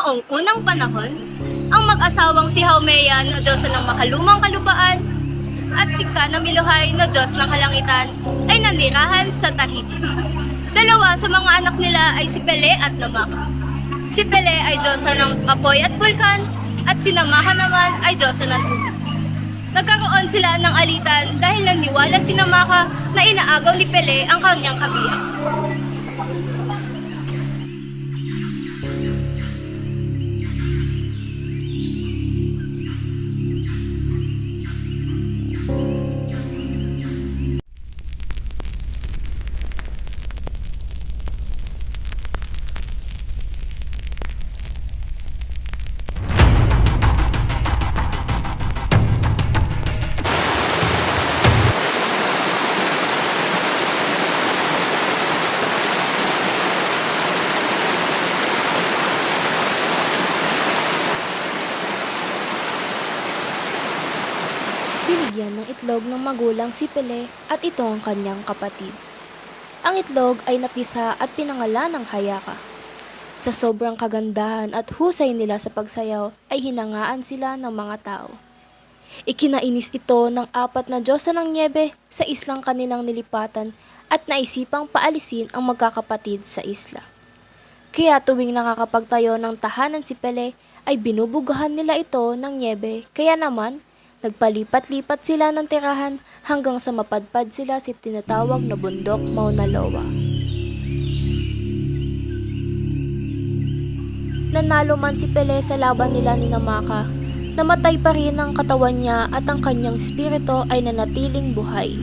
Noong unang panahon, ang mag-asawang si Haumea na Diyosa ng makalumang kalupaan at si Kanamiluhay na Diyos ng kalangitan ay nanirahan sa Tahiti. Dalawa sa mga anak nila ay si Pele at Namaka. Si Pele ay Diyosa ng apoy at bulkan at si Namaka naman ay Diyosa ng tubig. Nagkaroon sila ng alitan dahil naniwala si Namaka na inaagaw ni Pele ang kanyang kabiyak. Binigyan ng itlog ng magulang si Pele at ito ang kanyang kapatid. Ang itlog ay napisa at pinangalan ng Hayaka. Sa sobrang kagandahan at husay nila sa pagsayaw ay hinangaan sila ng mga tao. Ikinainis ito ng 4 na Diyosa ng Nyebe sa islang kanilang nilipatan at naisipang paalisin ang magkakapatid sa isla. Kaya tuwing nakakapagtayo ng tahanan si Pele ay binubugahan nila ito ng nyebe, kaya naman nagpalipat-lipat sila ng tirahan hanggang sa mapadpad sila sa tinatawag na bundok Mauna Loa. Nanalo man si Pele sa laban nila ni Namaka, namatay pa rin ang katawan niya at ang kanyang spirito ay nanatiling buhay.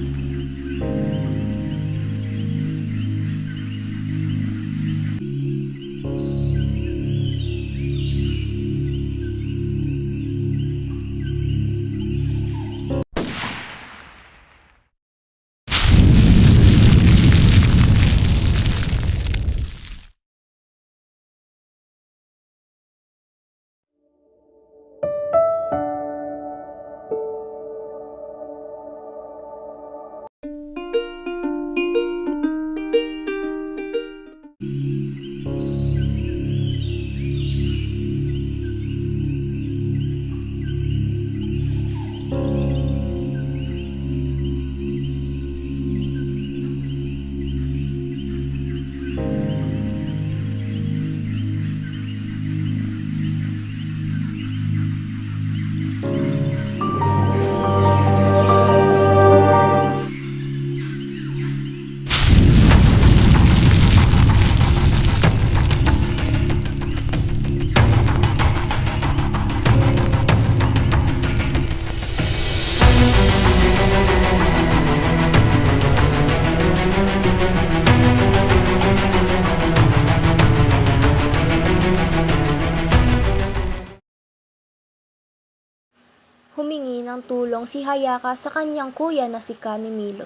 Humingi ng tulong si Hayaka sa kanyang kuya na si Kanimilo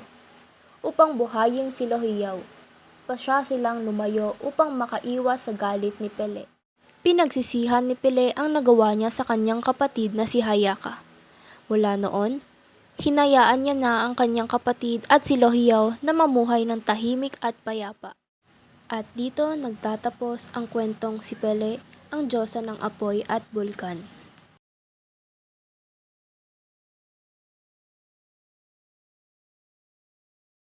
upang buhayin si Lohiyaw. Pasya silang lumayo upang makaiwas sa galit ni Pele. Pinagsisihan ni Pele ang nagawa niya sa kanyang kapatid na si Hayaka. Mula noon, hinayaan niya na ang kanyang kapatid at si Lohiyaw na mamuhay ng tahimik at payapa. At dito nagtatapos ang kwentong si Pele, ang Diyosa ng apoy at bulkan.